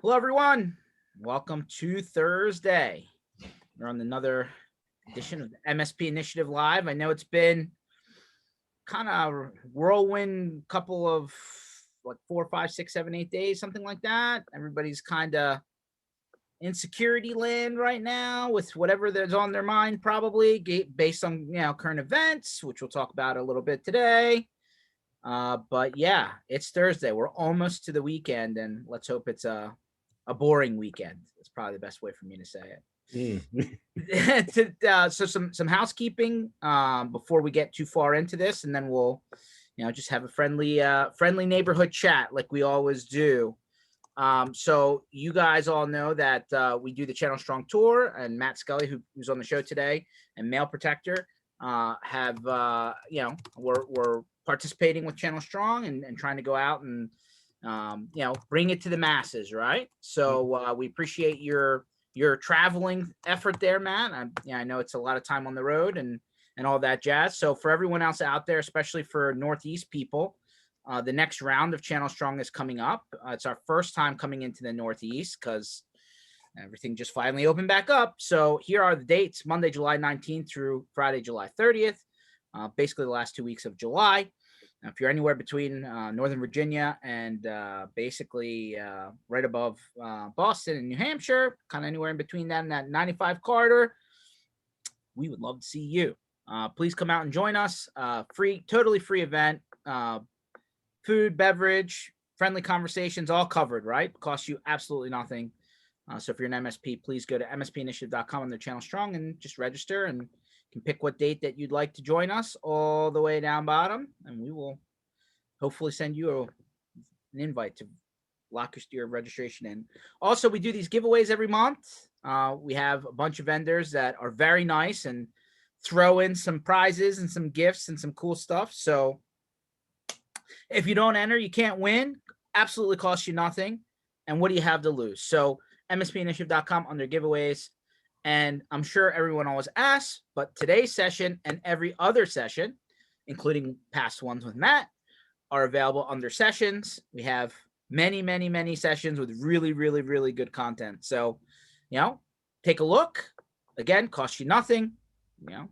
Hello, everyone. Welcome to Thursday. We're on another edition of the MSP Initiative Live. I know it's been kind of whirlwind couple of like 4, 5, 6, 7, 8 days, something like that. Everybody's kind of in security land right now with whatever that's on their mind, probably based on current events, which we'll talk about a little bit today. But yeah, it's Thursday. We're almost to the weekend, and let's hope it's a boring weekend. That's probably the best way for me to say it. So some housekeeping before we get too far into this, and then we'll just have a friendly neighborhood chat like we always do. So you guys all know that we do the Channel Strong tour, and Matt Scully, who's on the show today, and Mailprotector have we're participating with Channel Strong and trying to go out and bring it to the masses, right? So we appreciate your traveling effort there, Matt. I know it's a lot of time on the road and all that jazz. So for everyone else out there, especially for Northeast people, the next round of Channel Strong is coming up. It's our first time coming into the Northeast because everything just finally opened back up. So here are the dates: Monday, July 19th through Friday, July 30th. Basically the last 2 weeks of July. Now, if you're anywhere between Northern Virginia and basically right above Boston and New Hampshire, kind of anywhere in between that and that 95 corridor, we would love to see you. Please come out and join us. Totally free event. Food, beverage, friendly conversations, all covered, right? Costs you absolutely nothing. So if you're an MSP, please go to mspinitiative.com on their Channel Strong and just register, and you can pick what date that you'd like to join us all the way down bottom, and we will hopefully send you an invite to lock your registration in. Also, we do these giveaways every month. We have a bunch of vendors that are very nice and throw in some prizes and some gifts and some cool stuff. So if you don't enter, you can't win. Absolutely costs you nothing. And what do you have to lose? So mspinitiative.com under giveaways. And I'm sure everyone always asks, but today's session and every other session, including past ones with Matt, are available under sessions. We have many, many, many sessions with really, really, really good content. So, take a look. Again, costs you nothing.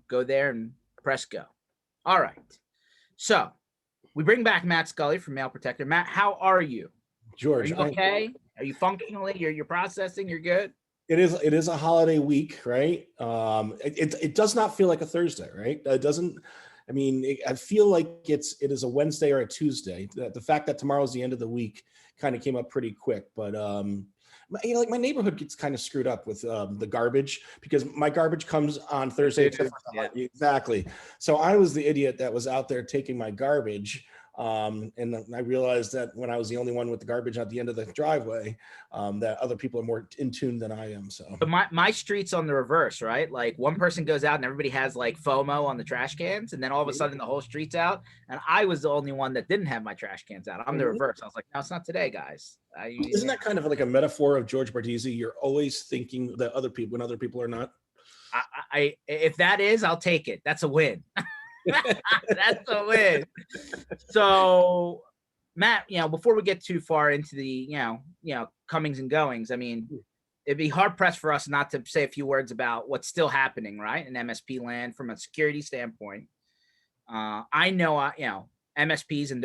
Go there and press go. All right. So we bring back Matt Scully from Mailprotector. Matt, how are you? George, are you okay? Are you functionally? You're processing? You're good? It is a holiday week, right? It does not feel like a Thursday, right? It doesn't. I mean, I feel like it is a Wednesday or a Tuesday. The fact that tomorrow's the end of the week kind of came up pretty quick, but like my neighborhood gets kind of screwed up with the garbage, because my garbage comes on Thursday. Yeah. Exactly. So I was the idiot that was out there taking my garbage. And I realized that when I was the only one with the garbage at the end of the driveway, that other people are more in tune than I am. So but my street's on the reverse, right? Like one person goes out and everybody has like FOMO on the trash cans, and then all of a sudden the whole street's out, and I was the only one that didn't have my trash cans out. I'm the reverse. I was like, no, it's not today, guys. Isn't that kind of like a metaphor of George Bardizzi? You're always thinking that other people when other people are not. If that is, I'll take it. That's a win. That's a win. So, Matt, before we get too far into the comings and goings, I mean, it'd be hard pressed for us not to say a few words about what's still happening, right, in MSP land from a security standpoint. I know, MSPs and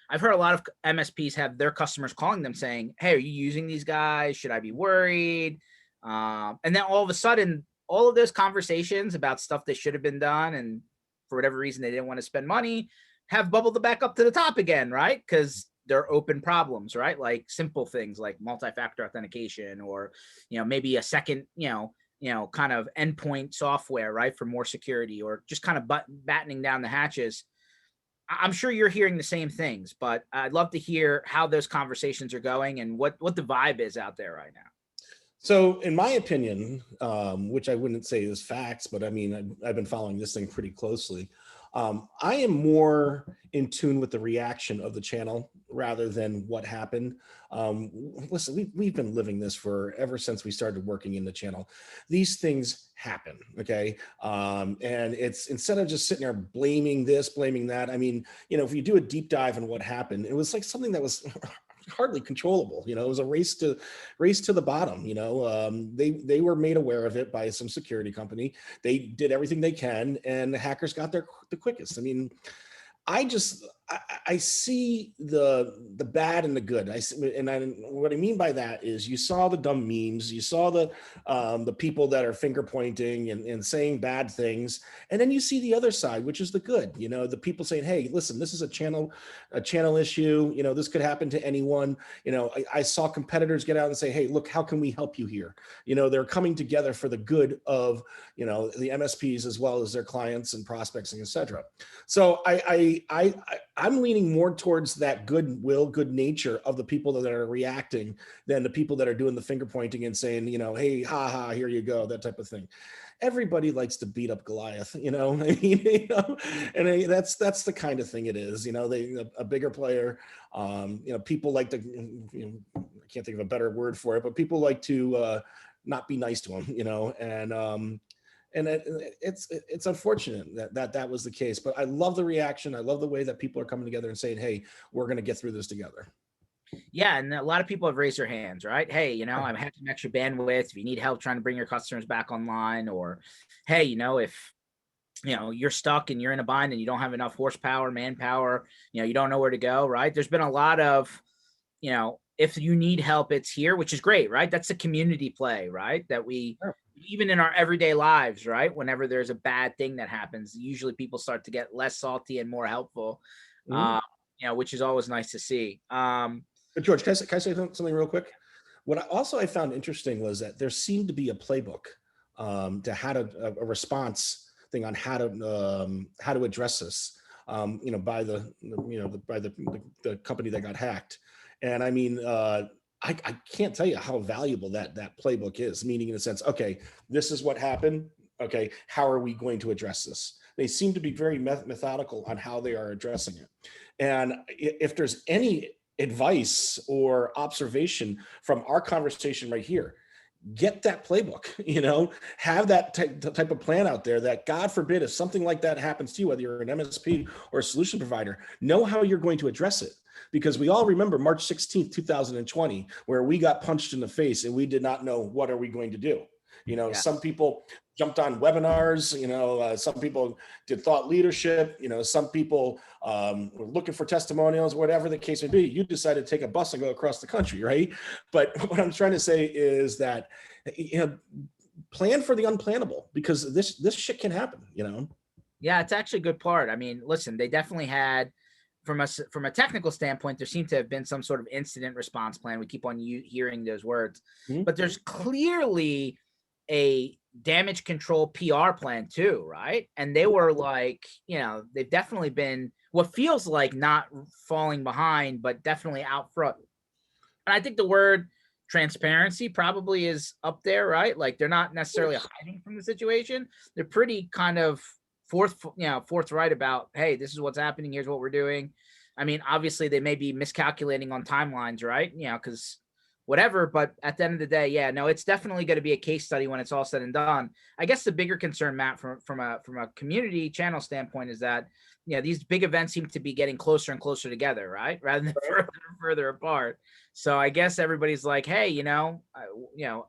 I've heard a lot of MSPs have their customers calling them saying, "Hey, are you using these guys? Should I be worried?" And then all of a sudden, all of those conversations about stuff that should have been done and for whatever reason they didn't want to spend money have bubbled back up to the top again, right? Because they're open problems, right? Like simple things like multi-factor authentication, or maybe a second kind of endpoint software, right, for more security, or just kind of battening down the hatches. I'm sure you're hearing the same things, but I'd love to hear how those conversations are going and what the vibe is out there right now. So in my opinion, which I wouldn't say is facts, but I mean, I've been following this thing pretty closely. I am more in tune with the reaction of the channel rather than what happened. Listen, we've been living this ever since we started working in the channel. These things happen, okay? And it's, instead of just sitting there blaming this, blaming that, I mean, if you do a deep dive in what happened, it was like something that was hardly controllable. You know, it was a race to the bottom. You know, they were made aware of it by some security company. They did everything they can, and the hackers got there the quickest. I mean, I see the bad and the good. What I mean by that is you saw the dumb memes, you saw the people that are finger pointing and saying bad things, and then you see the other side, which is the good. You know, the people saying, "Hey, listen, this is a channel issue. You know, this could happen to anyone." You know, I saw competitors get out and say, "Hey, look, how can we help you here?" You know, they're coming together for the good of, you know, the MSPs as well as their clients and prospects and etc. So I'm leaning more towards that goodwill, good nature of the people that are reacting than the people that are doing the finger pointing and saying, you know, "Hey, ha ha, here you go," that type of thing. Everybody likes to beat up Goliath, you know. I mean, you know, and that's the kind of thing it is. You know, a bigger player. You know, people like to. You know, I can't think of a better word for it, but people like to not be nice to him, you know, and it's unfortunate that was the case, but I love the reaction. I love the way that people are coming together and saying, "Hey, we're going to get through this together." Yeah, and a lot of people have raised their hands, right? Hey, you know, I'm having some extra bandwidth. If you need help trying to bring your customers back online, or hey, you know, if you know you're stuck and you're in a bind and you don't have enough horsepower, manpower, you know, you don't know where to go, right? There's been a lot of, you know, if you need help, it's here, which is great, right? That's a community play, right? That we, Sure. even in our everyday lives, right? Whenever there's a bad thing that happens, usually people start to get less salty and more helpful, Mhm. you know, which is always nice to see. But George, can I say something real quick? What I found interesting was that there seemed to be a playbook to how to a response thing on how to address this. You know, by the company that got hacked, and I mean, I can't tell you how valuable that playbook is. Meaning, in a sense, okay, this is what happened. Okay, how are we going to address this? They seem to be very methodical on how they are addressing it. And if there's any advice or observation from our conversation right here, get that playbook. You know, have that type of plan out there, that God forbid if something like that happens to you, whether you're an MSP or a solution provider, know how you're going to address it. Because we all remember March 16th, 2020, where we got punched in the face and we did not know what are we going to do. You know, Yeah. some people jumped on webinars, you know, some people did thought leadership, you know, some people were looking for testimonials, whatever the case may be. You decided to take a bus and go across the country, right? But what I'm trying to say is that, you know, plan for the unplannable, because this shit can happen, you know? Yeah, it's actually a good part. I mean, listen, they definitely had, from a technical standpoint, there seemed to have been some sort of incident response plan. We keep on hearing those words, Mhm. but there's clearly a damage control PR plan too, right? And they were like, you know, they've definitely been what feels like not falling behind, but definitely out front. And I think the word transparency probably is up there, right? Like they're not necessarily hiding from the situation. They're pretty kind of forthright about, hey, this is what's happening. Here's what we're doing. I mean, obviously they may be miscalculating on timelines, right? You know, because whatever. But at the end of the day, yeah, no, it's definitely going to be a case study when it's all said and done. I guess the bigger concern, Matt, from a community channel standpoint, is that these big events seem to be getting closer and closer together, right? Rather than further and further apart. So I guess everybody's like, hey,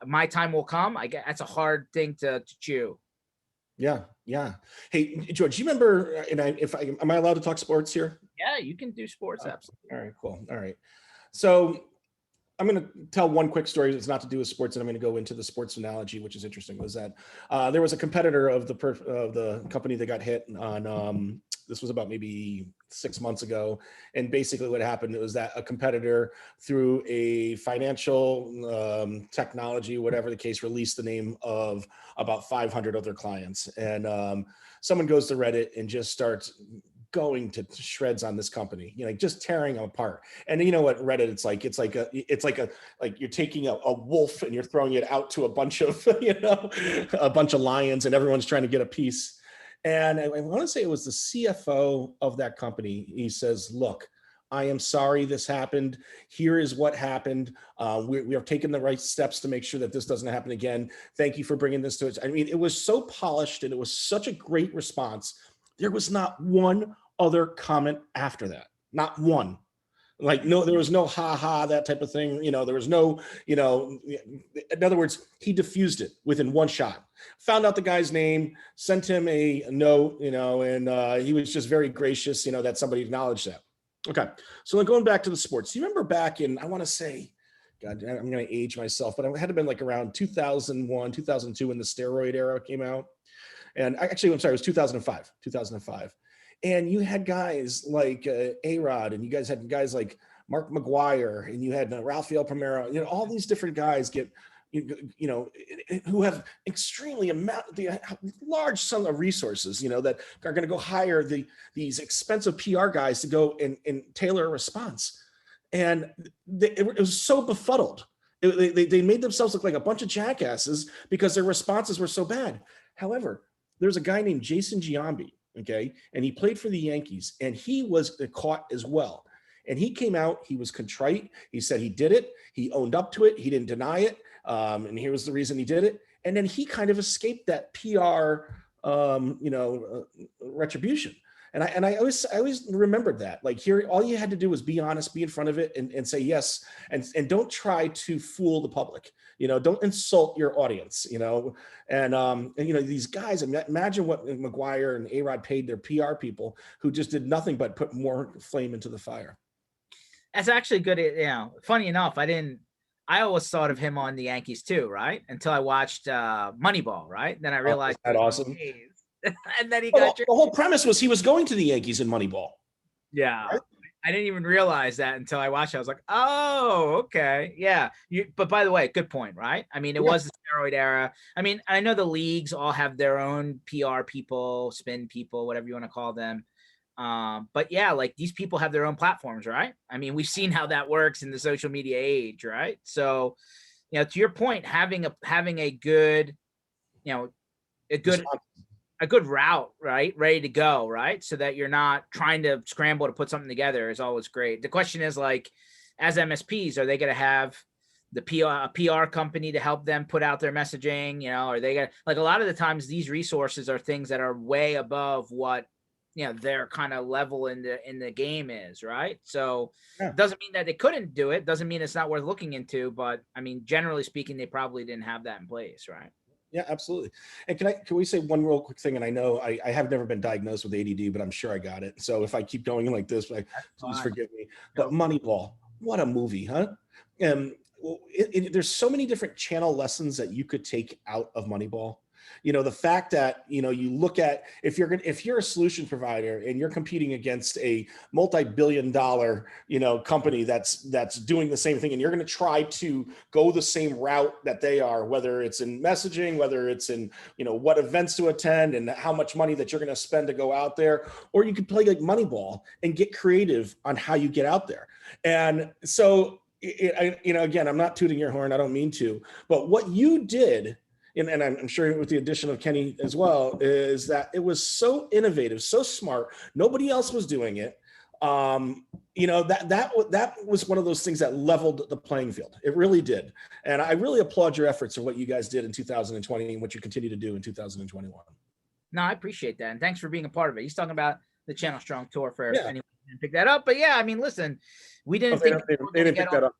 my time will come. I guess that's a hard thing to chew. Yeah, yeah. Hey, George, you remember? And am I allowed to talk sports here? Yeah, you can do sports, Oh, absolutely. all right, cool. All right. So I'm going to tell one quick story that's not to do with sports, and I'm going to go into the sports analogy, which is interesting. Was that there was a competitor of the company that got hit on. This was about maybe 6 months ago, and basically what happened was that a competitor, through a financial technology, whatever the case, released the name of about 500 other clients, and someone goes to Reddit and just starts going to shreds on this company, just tearing them apart. And you know what Reddit, like you're taking a wolf and you're throwing it out to a bunch of a bunch of lions, and everyone's trying to get a piece. And I want to say it was the CFO of that company. He says, "Look, I am sorry this happened. Here is what happened. We are taking the right steps to make sure that this doesn't happen again. Thank you for bringing this to us." I mean, it was so polished and it was such a great response. There was not one other comment after that. Not one. Like, no, there was no ha, that type of thing. There was no, in other words, he diffused it within one shot. Found out the guy's name, sent him a note, and he was just very gracious, that somebody acknowledged that. Okay. So then going back to the sports, you remember back in, I want to say, God, I'm going to age myself, but it had to been like around 2001, 2002 when the steroid era came out. And actually, I'm sorry, it was 2005. And you had guys like A-Rod, and you guys had guys like Mark McGuire, and you had Rafael Primero, all these different guys get, who have extremely large sum of resources, that are going to go hire these expensive PR guys to go and tailor a response. And it was so befuddled. They made themselves look like a bunch of jackasses because their responses were so bad. However, there's a guy named Jason Giambi, okay, and he played for the Yankees, and he was caught as well. And he came out, he was contrite. He said he did it. He owned up to it. He didn't deny it. And here was the reason he did it. And then he kind of escaped that PR, retribution. And I always remembered that. Like, here, all you had to do was be honest, be in front of it, and say yes, and don't try to fool the public. Don't insult your audience. And these guys. Imagine what McGuire and A-Rod paid their PR people, who just did nothing but put more flame into the fire. That's actually good. Funny enough, I always thought of him on the Yankees too, right? Until I watched Moneyball, right? Then I realized that awesome. And then he got the whole premise was he was going to the Yankees in Moneyball. Yeah. Right? I didn't even realize that until I watched it. I was like, oh, okay. Yeah. But by the way, good point, right? I mean, it was the steroid era. I mean, I know the leagues all have their own PR people, spin people, whatever you want to call them. But yeah, like, these people have their own platforms, right? I mean, we've seen how that works in the social media age, right? So, to your point, having a good, a good route, right? Ready to go, right? So that you're not trying to scramble to put something together is always great. The question is, like, as MSPs, are they going to have the PR company to help them put out their messaging? Are they going to, like, a lot of the times these resources are things that are way above what, their kind of level in the game is, right? So it doesn't mean that they couldn't do it. Doesn't mean it's not worth looking into, but I mean, generally speaking, they probably didn't have that in place, right? Yeah, absolutely. And can we say one real quick thing? And I know I have never been diagnosed with ADD, but I'm sure I got it. So if I keep going like this, please forgive me. But Moneyball, what a movie, huh? There's so many different channel lessons that you could take out of Moneyball. The fact that, you look at, if you're a solution provider and you're competing against a multi-billion-dollar, company that's doing the same thing, and you're going to try to go the same route that they are, whether it's in messaging, whether it's in, what events to attend and how much money that you're going to spend to go out there, or you could play like Moneyball and get creative on how you get out there. And so, again, I'm not tooting your horn. I don't mean to, but what you did, and I'm sure with the addition of Kenny as well, is that it was so innovative, so smart. Nobody else was doing it. That was one of those things that leveled the playing field. It really did. And I really applaud your efforts of what you guys did in 2020 and what you continue to do in 2021. No, I appreciate that. And thanks for being a part of it. He's talking about the Channel Strong Tour for anyone who didn't pick that up. But yeah, I mean, listen, we didn't think they didn't pick that up.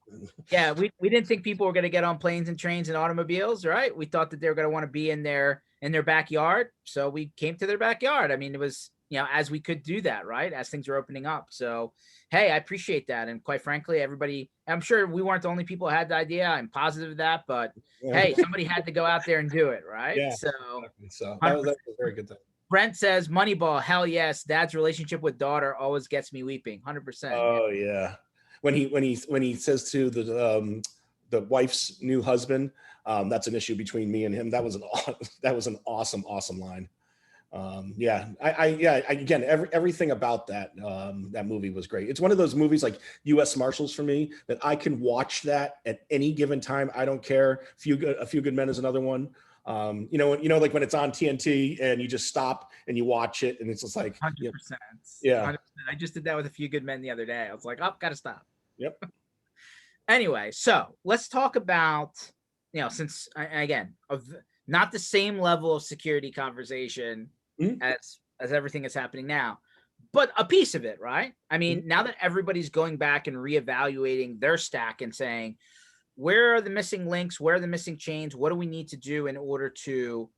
Yeah, we didn't think people were going to get on planes and trains and automobiles, right? We thought that they were going to want to be in their backyard. So we came to their backyard. I mean, it was, as we could do that, right? As things were opening up. So, hey, I appreciate that. And quite frankly, everybody, I'm sure we weren't the only people who had the idea. I'm positive of that, but hey, somebody had to go out there and do it, right? Yeah, so that was a very good thing. Brent says, Moneyball, hell yes. Dad's relationship with daughter always gets me weeping. 100%. Oh yeah. When he says to the wife's new husband, that's an issue between me and him. That was an awesome line. Again, everything about that movie was great. It's one of those movies like U.S. Marshals for me that I can watch that at any given time. I don't care. A Few Good Men is another one. Like when it's on TNT and you just stop and you watch it and it's just like 100%. Yeah. 100%. I just did that with A Few Good Men the other day. I was like, gotta stop. Yep. Anyway, so let's talk about, since again, not the same level of security conversation as everything that's happening now, but a piece of it, right? I mean, now that everybody's going back and reevaluating their stack and saying, where are the missing links? Where are the missing chains? What do we need to do in order to,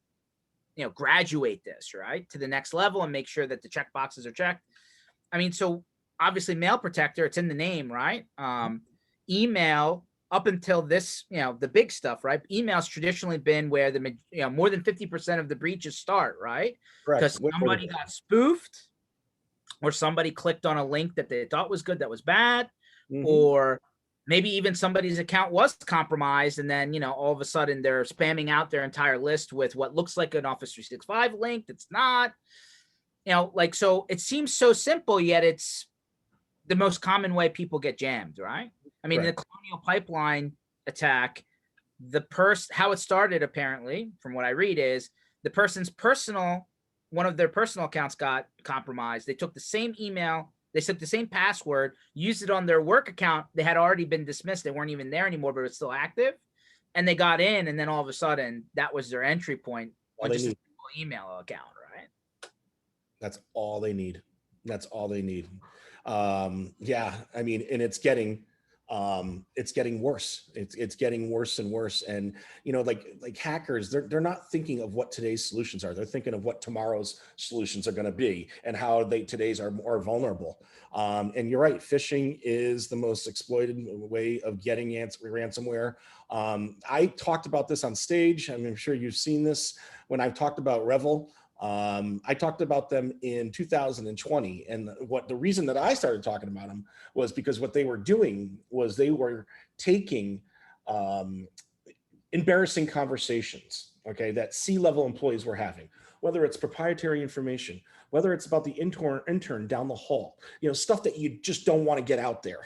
graduate this, right, to the next level and make sure that the check boxes are checked? I mean, so obviously Mailprotector, it's in the name, right? Email up until this, the big stuff, right? Email's traditionally been where the, more than 50% of the breaches start, right? Because somebody got spoofed, or somebody clicked on a link that they thought was good that was bad, or maybe even somebody's account was compromised, and then, all of a sudden they're spamming out their entire list with what looks like an Office 365 link that's not. So it seems so simple, yet it's the most common way people get jammed, right? I mean, the Colonial Pipeline attack, how it started, apparently, from what I read, is the person's one of their personal accounts got compromised. They took the same email, they took the same password, used it on their work account. They had already been dismissed. They weren't even there anymore, but it was still active. And they got in, and then all of a sudden, that was their entry point on just a simple email account, right? That's all they need. That's all they need. Yeah, I mean, and it's getting worse. It's getting worse and worse. And like hackers, they're not thinking of what today's solutions are. They're thinking of what tomorrow's solutions are going to be and how today's are more vulnerable. And you're right, phishing is the most exploited way of getting ransomware. I talked about this on stage. I'm sure you've seen this when I've talked about Revel. I talked about them in 2020, and the reason that I started talking about them was because what they were doing was they were taking embarrassing conversations, okay, that C-level employees were having, whether it's proprietary information, whether it's about the intern down the hall, stuff that you just don't want to get out there,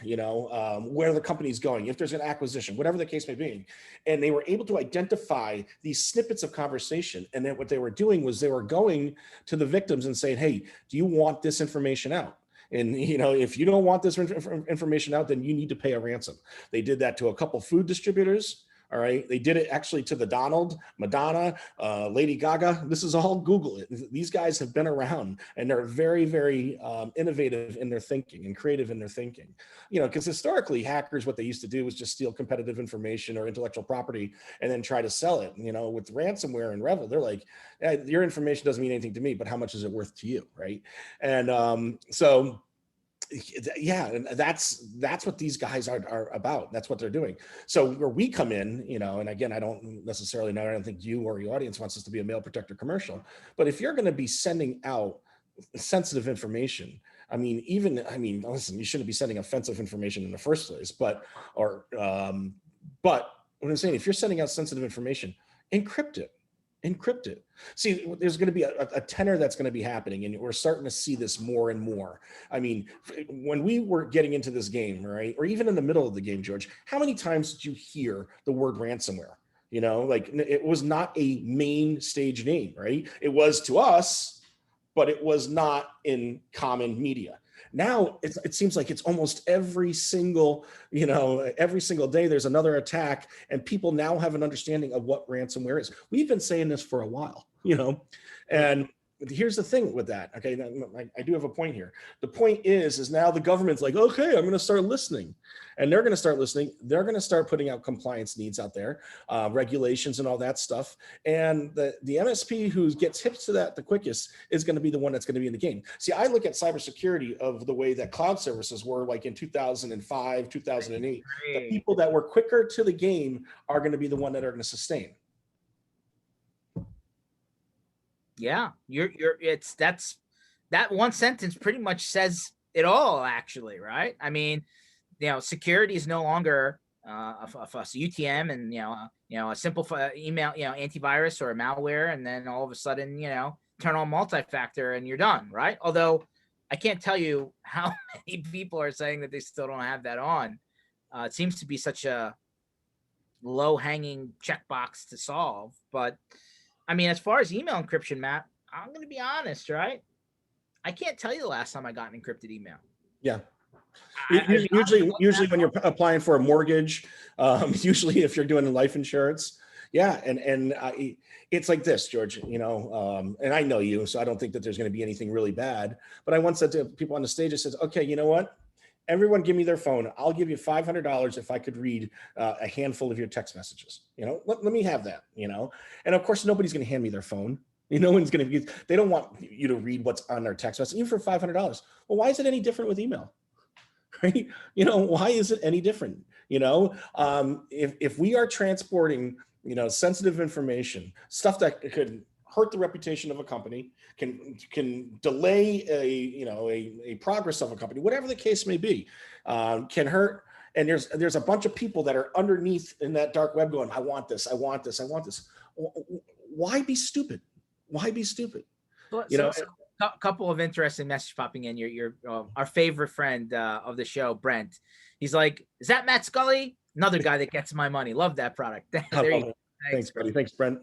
where the company's going, if there's an acquisition, whatever the case may be. And they were able to identify these snippets of conversation. And then what they were doing was they were going to the victims and saying, hey, do you want this information out? And, if you don't want this information out, then you need to pay a ransom. They did that to a couple food distributors. All right. They did it actually to the Donald, Madonna, Lady Gaga. This is all Google it. These guys have been around, and they're very, very innovative in their thinking and creative in their thinking. Because historically hackers, what they used to do was just steal competitive information or intellectual property and then try to sell it. With ransomware and Revel, they're like, your information doesn't mean anything to me, but how much is it worth to you? Right. And so yeah, and that's what these guys are about. That's what they're doing. So where we come in, and again, I don't necessarily know, I don't think you or your audience wants this to be a Mailprotector commercial, but if you're going to be sending out sensitive information, listen, you shouldn't be sending offensive information in the first place, but what I'm saying, if you're sending out sensitive information, encrypt it. See, there's going to be a tenor that's going to be happening, and we're starting to see this more and more. I mean, when we were getting into this game, right, or even in the middle of the game, George, how many times did you hear the word ransomware? It was not a main stage name, right? It was to us, but it was not in common media. Now it seems like it's almost every single day there's another attack, and people now have an understanding of what ransomware is. We've been saying this for a while, and here's the thing with that. Okay, I do have a point here. The point is now the government's like, okay, I'm going to start listening, and they're going to start listening. They're going to start putting out compliance needs out there, regulations and all that stuff. And the MSP who gets hip to that the quickest is going to be the one that's going to be in the game. See, I look at cybersecurity of the way that cloud services were like in 2005, 2008. The people that were quicker to the game are going to be the one that are going to sustain. Yeah, that one sentence pretty much says it all, actually, right? I mean, security is no longer a UTM and a simple email, antivirus or a malware, and then all of a sudden, turn on multi-factor and you're done, right? Although I can't tell you how many people are saying that they still don't have that on. It seems to be such a low-hanging checkbox to solve, but I mean, as far as email encryption, Matt, I'm going to be honest, right? I can't tell you the last time I got an encrypted email. Yeah. Usually when you're applying for a mortgage, usually if you're doing life insurance, Yeah, and it's like this, George. And I know you, so I don't think that there's going to be anything really bad. But I once said to people on the stage, I said, "Okay, you know what? Everyone, give me their phone. I'll give you $500 if I could read a handful of your text messages. Let me have that. And of course, nobody's going to hand me their phone. No one's going to be. They don't want you to read what's on their text message, even for $500. Well, why is it any different with email? Right? Why is it any different? If we are transporting, sensitive information, stuff that could hurt the reputation of a company, can delay a progress of a company, whatever the case may be, can hurt. And there's a bunch of people that are underneath in that dark web going, I want this, I want this, I want this. Why be stupid? Why be stupid? A couple of interesting messages popping in. Your our favorite friend of the show, Brent. He's like, "Is that Matt Scully? Another guy that gets my money. Love that product." There you go. Thanks, buddy. Thanks, Brent.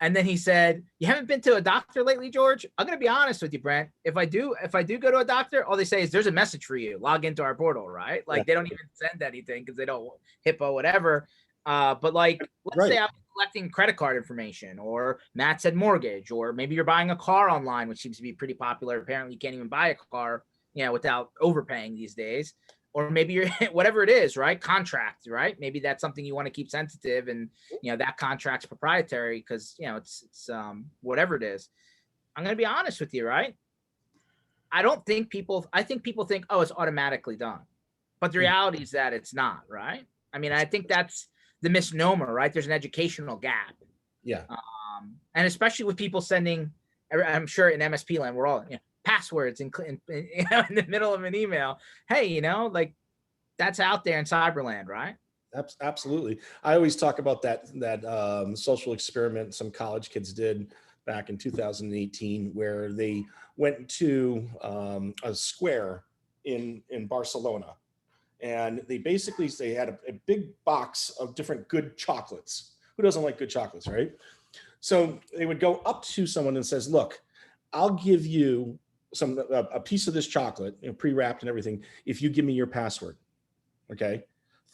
And then he said, "You haven't been to a doctor lately, George?" I'm gonna be honest with you, Brent. If I do go to a doctor, all they say is, "There's a message for you. Log into our portal." Right? Like They don't even send anything because they don't HIPAA, whatever. But like, let's say I'm collecting credit card information, or Matt said mortgage, or maybe you're buying a car online, which seems to be pretty popular. Apparently, you can't even buy a car, without overpaying these days. Or maybe you're whatever it is, right? Contract, right? Maybe that's something you want to keep sensitive, and that contract's proprietary because it's whatever it is. I'm gonna be honest with you, right? I think people think, oh, it's automatically done, but the reality is that it's not, right? I mean, I think that's the misnomer, right? There's an educational gap. Yeah. And especially with people sending, I'm sure in MSP land, we're all, passwords in the middle of an email. Hey, like that's out there in cyberland, right? Absolutely. I always talk about that social experiment some college kids did back in 2018, where they went to a square in Barcelona. And they had a big box of different good chocolates. Who doesn't like good chocolates, right? So they would go up to someone and says, "Look, I'll give you a piece of this chocolate, pre-wrapped and everything, if you give me your password." Okay.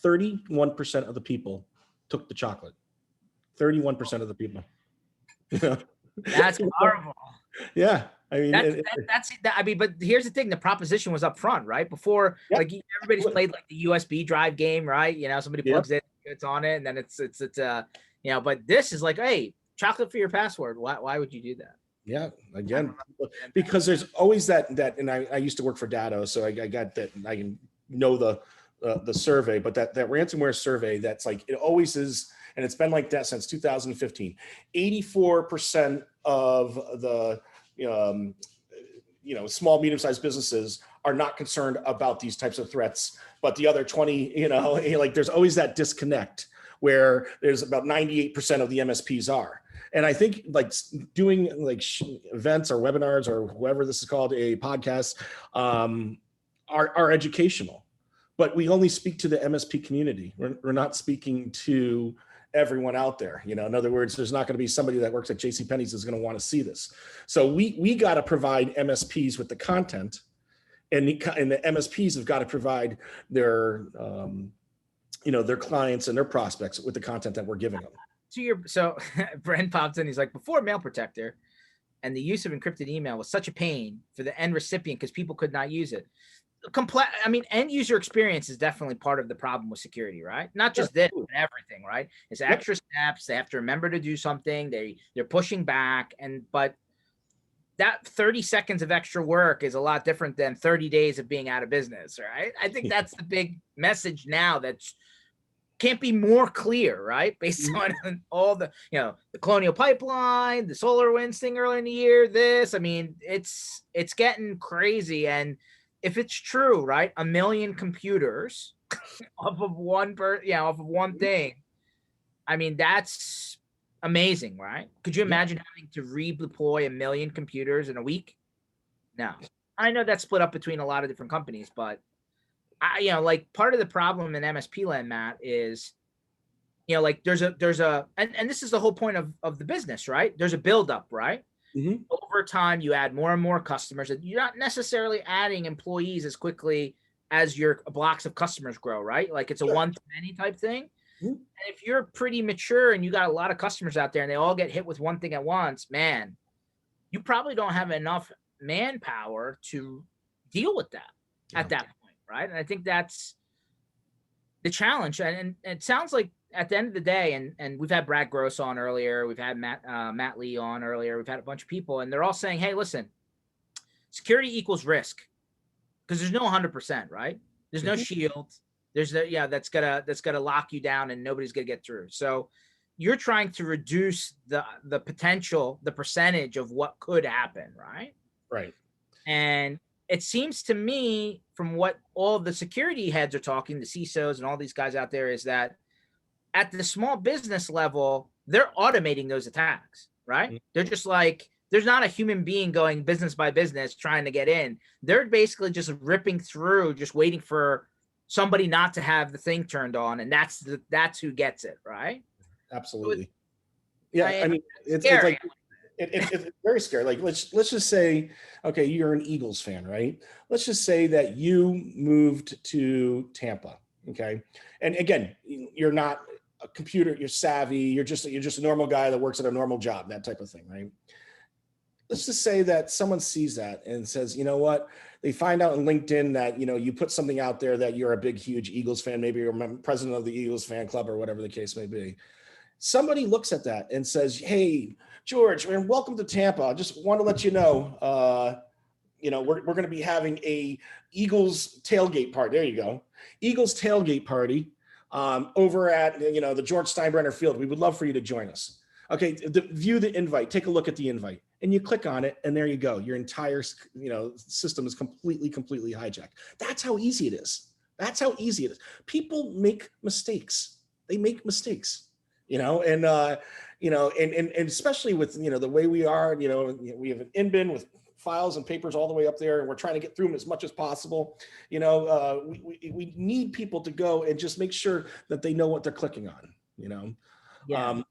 31% of the people took the chocolate. 31% of the people. That's horrible. Yeah. I mean, but here's the thing: the proposition was up front, right? Before, like everybody's played like the USB drive game, right? Somebody plugs it, it's on it, and then it's But this is like, hey, chocolate for your password. Why would you do that? Yeah, again, because there's always that, and I used to work for Datto, so I got that. I can know the survey, but that ransomware survey, that's like, it always is, and it's been like that since 2015. 84% of the small, medium-sized businesses are not concerned about these types of threats, but the other 20, like there's always that disconnect where there's about 98% of the MSPs are. And I think like doing like events or webinars or whatever this is called, a podcast, are educational, but we only speak to the MSP community. We're not speaking to everyone out there. In other words, there's not going to be somebody that works at JCPenney's is going to want to see this. So we got to provide MSPs with the content, and the MSPs have got to provide their their clients and their prospects with the content that we're giving them. So Brent pops in. He's like, before Mailprotector and the use of encrypted email was such a pain for the end recipient because people could not use it. End user experience is definitely part of the problem with security, right? Not just this, but everything, right? It's extra steps. They have to remember to do something. They're pushing back, but that 30 seconds of extra work is a lot different than 30 days of being out of business, right? I think that's the big message now that's can't be more clear, right? Based on all the, the Colonial Pipeline, the SolarWinds thing earlier in the year, it's getting crazy. And if it's true, right, 1 million computers off of one thing, I mean, that's amazing, right? Could you imagine having to redeploy 1 million computers in a week? No. I know that's split up between a lot of different companies, but like part of the problem in MSP land, Matt, is, like there's a, and this is the whole point of the business, right? There's a buildup, right? Mm-hmm. Over time, you add more and more customers. You're not necessarily adding employees as quickly as your blocks of customers grow, right? Like it's a one-to-many type thing. Mhm. And if you're pretty mature and you got a lot of customers out there and they all get hit with one thing at once, man, you probably don't have enough manpower to deal with that Yeah. at that point, right? And I think that's the challenge. And it sounds like at the end of the day, and we've had Brad Gross on earlier, we've had Matt Lee on earlier, we've had a bunch of people, and they're all saying, hey, listen, security equals risk, because there's no 100%, right? There's no Mhm. shield. There's no, yeah, that's gonna lock you down and nobody's gonna get through. So you're trying to reduce the potential, the percentage of what could happen, right? Right. And it seems to me, from what all the security heads are talking, the CISOs and all these guys out there, is that at the small business level, they're automating those attacks, right? Mhm. They're just like, there's not a human being going business by business trying to get in. They're basically just ripping through, just waiting for somebody not to have the thing turned on, and that's who gets it, right? So Absolutely. Yeah. I it's mean, it's scary. like, it's very scary. Like, let's just say, okay, you're an Eagles fan, right? Let's just say that you moved to Tampa, okay? And again, you're not a computer, you're savvy, you're just a normal guy that works at a normal job, that type of thing, right? Let's just say that someone sees that and says, you know what? They find out on LinkedIn that, you put something out there that you're a big, huge Eagles fan, maybe you're president of the Eagles fan club or whatever the case may be. Somebody looks at that and says, hey, George, man, welcome to Tampa. I just want to let you know, we're going to be having a Eagles tailgate party. There you go. Eagles tailgate party over at, the George Steinbrenner Field. We would love for you to join us. Okay, view the invite. Take a look at the invite. And you click on it, and there you go. Your entire, system is completely hijacked. That's how easy it is. That's how easy it is. People make mistakes. They make mistakes. And especially with the way we are, we have an in-bin with files and papers all the way up there, and we're trying to get through them as much as possible. We need people to go and just make sure that they know what they're clicking on. Yeah.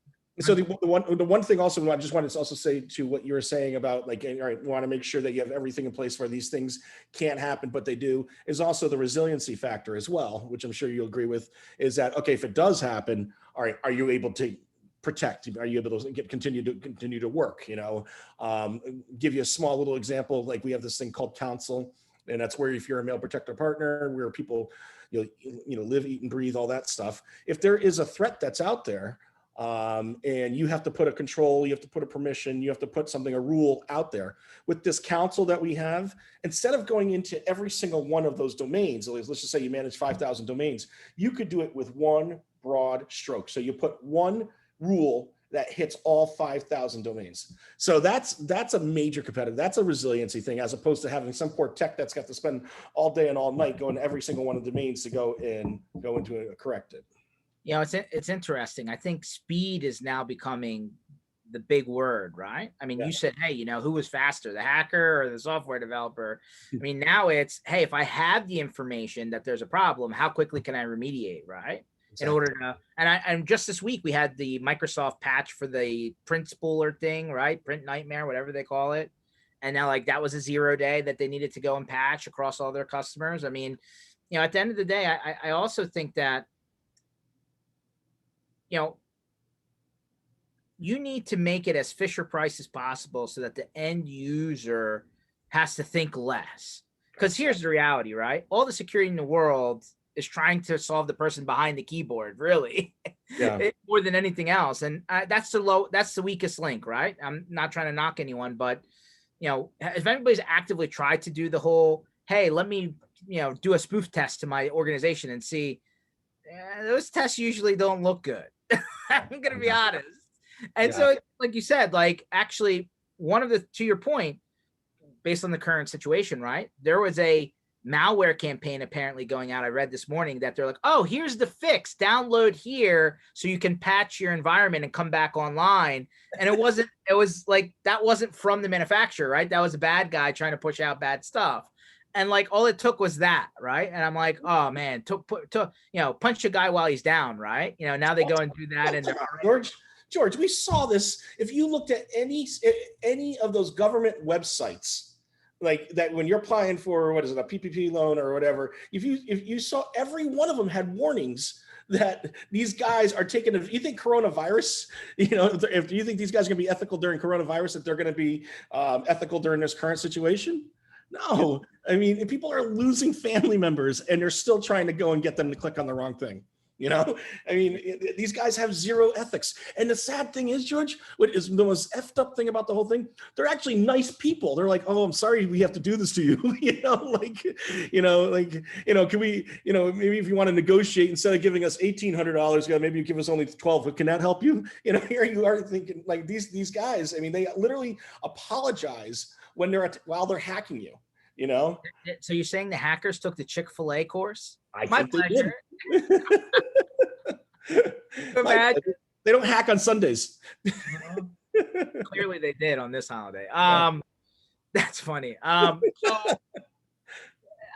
So the one thing also I just wanted to also say to what you were saying about, like, all right, we want to make sure that you have everything in place where these things can't happen, but they do, is also the resiliency factor as well, which I'm sure you'll agree with, is that, okay, if it does happen, all right, are you able to protect? Are you able to continue to work? Give you a small little example. Like, we have this thing called Counsel, and that's where, if you're a Mailprotector partner, where people live, eat, and breathe, all that stuff. If there is a threat that's out there, and you have to put a control, you have to put a permission, you have to put something, a rule out there. With this Counsel that we have, instead of going into every single one of those domains, let's just say you manage 5,000 domains, you could do it with one broad stroke. So you put one rule that hits all 5,000 domains. So that's a major competitive. That's a resiliency thing, as opposed to having some poor tech that's got to spend all day and all night going to every single one of the domains to go into it, correct it. It's interesting. I think speed is now becoming the big word, right? I mean, Yeah. you said, hey, who was faster, the hacker or the software developer? I mean, now it's, hey, if I have the information that there's a problem, how quickly can I remediate, right? Exactly. In order to, and just this week we had the Microsoft patch for the print spooler thing, right? Print nightmare, whatever they call it. And now, like, that was a 0 day that they needed to go and patch across all their customers. I mean, at the end of the day, I also think that, you need to make it as Fisher Price as possible so that the end user has to think less. Because here's the reality, right? All the security in the world is trying to solve the person behind the keyboard, really, more than anything else. And that's the weakest link, right? I'm not trying to knock anyone, but if anybody's actively tried to do the whole, hey, let me do a spoof test to my organization and see, those tests usually don't look good. I'm gonna be honest. And so, like you said, like, actually, to your point, based on the current situation, right? There was a malware campaign apparently going out. I read this morning that they're like, oh, here's the fix, download here so you can patch your environment and come back online. And it was like, that wasn't from the manufacturer, right? That was a bad guy trying to push out bad stuff. And like, all it took was that, right? And I'm like, oh man, punch a guy while he's down, right? Now they go and do that. And George, we saw this. If you looked at any of those government websites, like that, when you're applying for, what is it, a PPP loan or whatever, if you saw, every one of them had warnings that these guys are taking, if you think coronavirus, if you think these guys are gonna be ethical during coronavirus, that they're gonna be ethical during this current situation? No, I mean, people are losing family members and they're still trying to go and get them to click on the wrong thing. I mean, these guys have zero ethics. And the sad thing is, George, what is the most effed up thing about the whole thing? They're actually nice people. They're like, oh, I'm sorry we have to do this to you. Can we, maybe if you want to negotiate, instead of giving us $1,800, maybe you give us only 12. Can that help you? Here you are thinking like these guys, I mean, they literally apologize while they're hacking you. So you're saying the hackers took the Chick-fil-A course? My pleasure. Imagine. They don't hack on Sundays. Clearly they did on this holiday. That's funny. So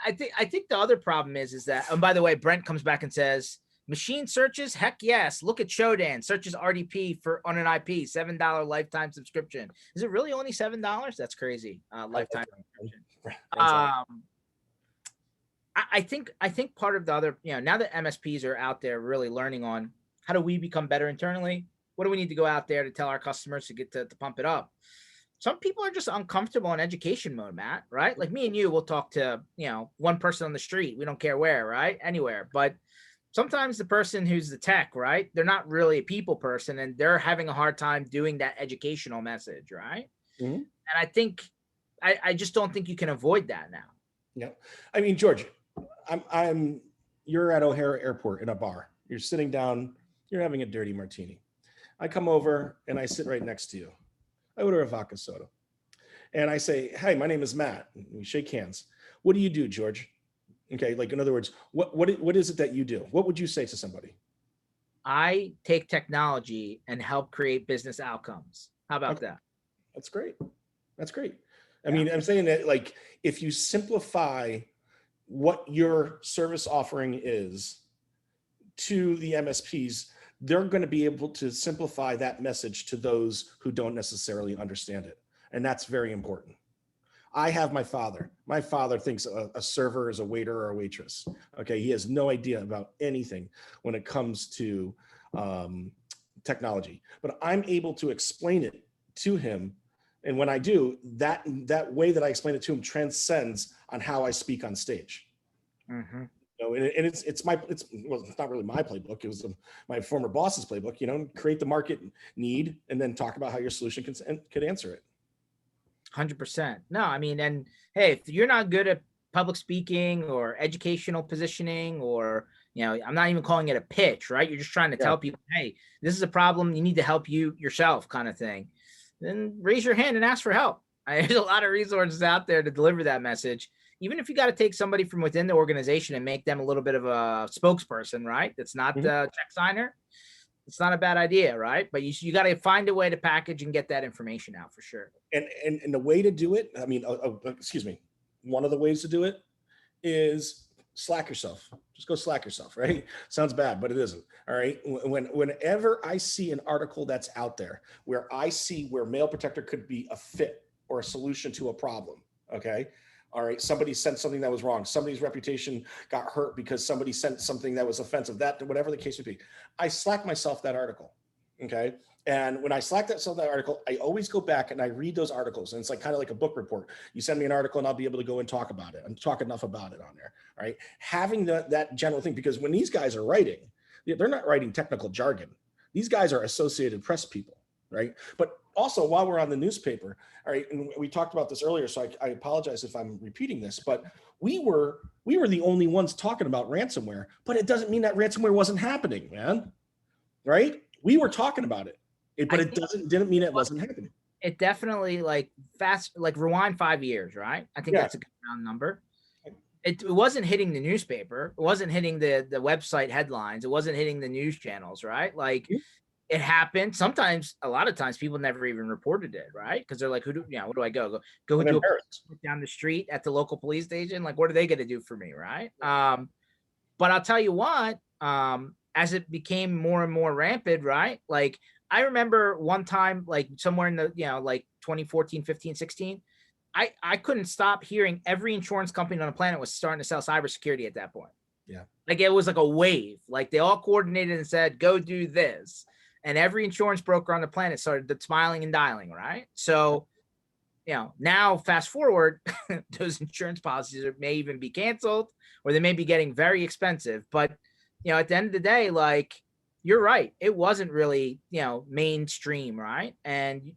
I think the other problem is that, and by the way, Brent comes back and says, machine searches, heck yes. Look at Shodan, searches RDP on an IP, $7 lifetime subscription. Is it really only $7? That's crazy. Lifetime subscription. I think part of the other, now that MSPs are out there really learning on how do we become better internally, what do we need to go out there to tell our customers to get to pump it up? Some people are just uncomfortable in education mode, Matt, right? Like me and you will talk to, one person on the street. We don't care where, right? Anywhere. But sometimes the person who's the tech, right? They're not really a people person and they're having a hard time doing that educational message, right? Mm-hmm. And I think, I just don't think you can avoid that now. Yeah. I mean, George, you're at O'Hare Airport in a bar. You're sitting down, you're having a dirty martini. I come over and I sit right next to you. I order a vodka soda. And I say, hey, my name is Matt. And we shake hands. What do you do, George? Okay, like in other words, what is it that you do? What would you say to somebody? I take technology and help create business outcomes. How about that? That's great. That's great. I mean, I'm saying that like if you simplify what your service offering is to the MSPs, they're going to be able to simplify that message to those who don't necessarily understand it. And that's very important. I have my father. My father thinks a server is a waiter or a waitress. Okay, he has no idea about anything when it comes to technology, but I'm able to explain it to him. And when I do, that way that I explain it to him transcends on how I speak on stage. Mm-hmm. And it's not really my playbook. It was my former boss's playbook. Create the market need and then talk about how your solution could answer it. 100%. No, I mean, and hey, if you're not good at public speaking or educational positioning, or I'm not even calling it a pitch, right? You're just trying to tell people, hey, this is a problem. You need to help you yourself, kind of thing. Then raise your hand and ask for help. There's a lot of resources out there to deliver that message. Even if you got to take somebody from within the organization and make them a little bit of a spokesperson, right? That's not the check signer. It's not a bad idea, right? But you got to find a way to package and get that information out for sure. And the way to do it, I mean, excuse me, one of the ways to do it is slack yourself. Just go slack yourself, right? Sounds bad, but it isn't. All right. Whenever I see an article that's out there where I see where Mailprotector could be a fit or a solution to a problem, okay? All right, somebody sent something that was wrong. Somebody's reputation got hurt because somebody sent something that was offensive, whatever the case would be. I slack myself that article, okay? And when I slack that article, I always go back and I read those articles. And it's like kind of like a book report. You send me an article and I'll be able to go and talk about it and talk enough about it on there, all right? Having that general thing, because when these guys are writing, they're not writing technical jargon. These guys are Associated Press people, right? But also, while we're on the newspaper, all right, and we talked about this earlier, so I apologize if I'm repeating this, but we were the only ones talking about ransomware, but it doesn't mean that ransomware wasn't happening, man, right? We were talking about it, but it didn't mean it wasn't happening. It definitely rewind 5 years, right? I think that's a good round number. It wasn't hitting the newspaper. It wasn't hitting the website headlines. It wasn't hitting the news channels, right? Like, it happened. Sometimes, a lot of times, people never even reported it, right? Because they're like, what do I go to down the street at the local police station? Like, what are they going to do for me, right? But I'll tell you what, as it became more and more rampant, right? Like, I remember one time, like somewhere in the, like 2014, 15, 16, I couldn't stop hearing every insurance company on the planet was starting to sell cybersecurity at that point. Yeah. Like it was like a wave. Like they all coordinated and said, go do this. And every insurance broker on the planet started smiling and dialing, right? So, now fast forward, those insurance policies may even be canceled or they may be getting very expensive. But, at the end of the day, like, you're right. It wasn't really, mainstream, right? And,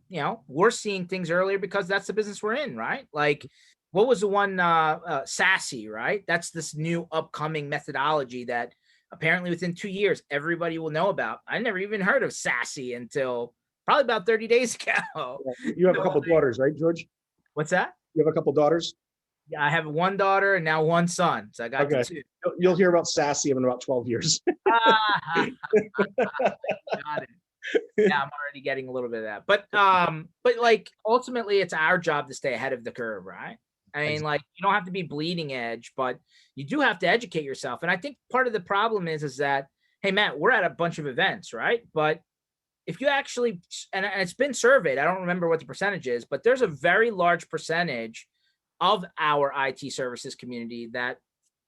we're seeing things earlier because that's the business we're in, right? Like, what was the one, SASE, right? That's this new upcoming methodology that apparently within 2 years, everybody will know about. I never even heard of SASE until probably about 30 days ago. You have a couple of daughters, right, George? What's that? You have a couple of daugers? Yeah, I have one daughter and now one son. So I got the Okay. two. You'll hear about SASE in about 12 years. Ah, got it. Yeah, I'm already getting a little bit of that. But like ultimately it's our job to stay ahead of the curve, right? I mean, like you don't have to be bleeding edge, but you do have to educate yourself. And I think part of the problem is that, hey, Matt, we're at a bunch of events, right? But if you actually, and it's been surveyed, I don't remember what the percentage is, but there's a very large percentage of our IT services community that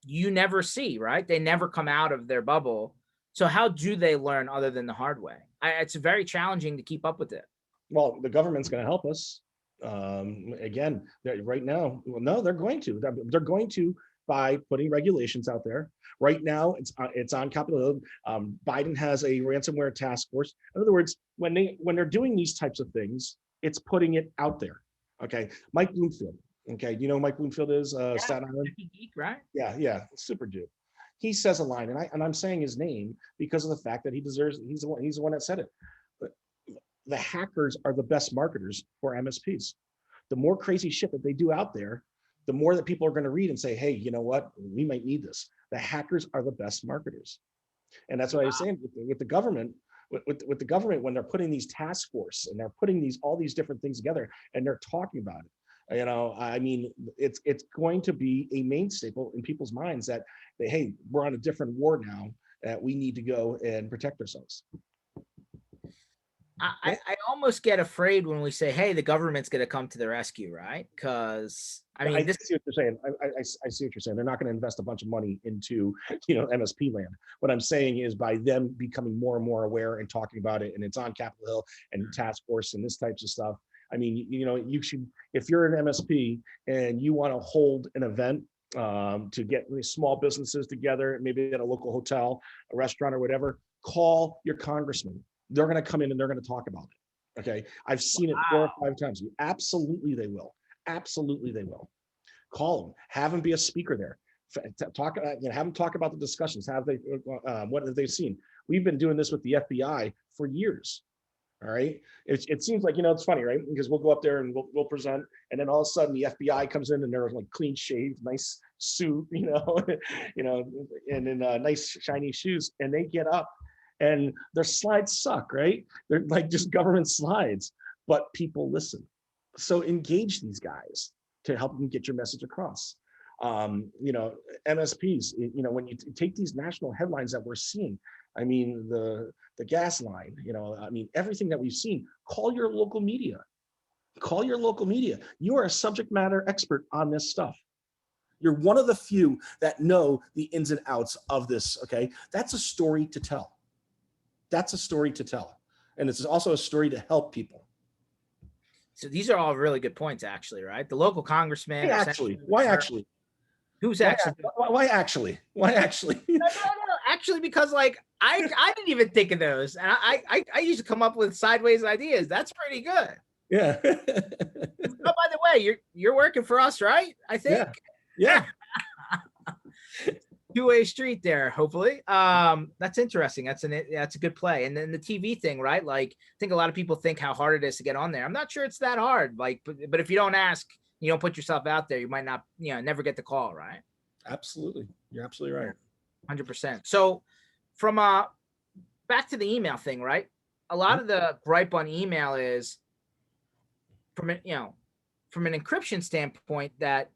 you never see, right? They never come out of their bubble. So how do they learn other than the hard way? It's very challenging to keep up with it. Well, the government's going to help us. Again, right now, well, no, they're going to. They're going to by putting regulations out there. Right now, it's on Capitol Hill. Biden has a ransomware task force. In other words, when they're doing these types of things, it's putting it out there. Okay, Mike Bloomfield. Okay, you know who Mike Bloomfield is, Staten Island. Geek, right? Yeah, super dude. He says a line, and I'm saying his name because of the fact that he deserves. He's the one that said it. But the hackers are the best marketers for MSPs. The more crazy shit that they do out there, the more that people are going to read and say, hey, you know what? We might need this. The hackers are the best marketers. And that's what I was saying with the government, with the government, when they're putting these task force and they're putting all these different things together and they're talking about it. I mean, it's going to be a main staple in people's minds that, hey, we're on a different war now, that we need to go and protect ourselves. I almost get afraid when we say, hey, the government's going to come to the rescue, right? Because I mean, I see what you're saying. I see what you're saying. They're not going to invest a bunch of money into, MSP land. What I'm saying is by them becoming more and more aware and talking about it, and it's on Capitol Hill and task force and this types of stuff. I mean, you should, if you're an MSP and you want to hold an event to get small businesses together, maybe at a local hotel, a restaurant or whatever, call your congressman. They're going to come in and they're going to talk about it. Okay. I've seen it 4 or 5 times. Absolutely they will. Absolutely they will. Call them, have them be a speaker there. Talk, have them talk about the discussions. What have they seen? We've been doing this with the FBI for years. All right. It seems like, it's funny, right? Because we'll go up there and we'll present, and then all of a sudden the FBI comes in and they're like clean shaved, nice suit, and in nice shiny shoes, and they get up and their slides suck, right? They're like just government slides, but people listen. So engage these guys to help them get your message across. MSPs, when you take these national headlines that we're seeing, I mean, the gas line, everything that we've seen, call your local media. Call your local media. You are a subject matter expert on this stuff. You're one of the few that know the ins and outs of this, okay? That's a story to tell. That's a story to tell. And it's also a story to help people. So these are all really good points, actually, right? The local congressman. Why actually? Who's actually? Why actually? No, actually, because like I didn't even think of those, and I used to come up with sideways ideas. That's pretty good. Yeah. Oh, by the way, you're working for us, right? I think. Yeah. Two-way street there, hopefully. That's interesting. That's a good play. And then the TV thing, right? Like, I think a lot of people think how hard it is to get on there. I'm not sure it's that hard. Like, but if you don't ask, you don't put yourself out there, you might not, never get the call, right? Absolutely. You're absolutely right. 100%. So from back to the email thing, right? A lot of the gripe on email is from an encryption standpoint that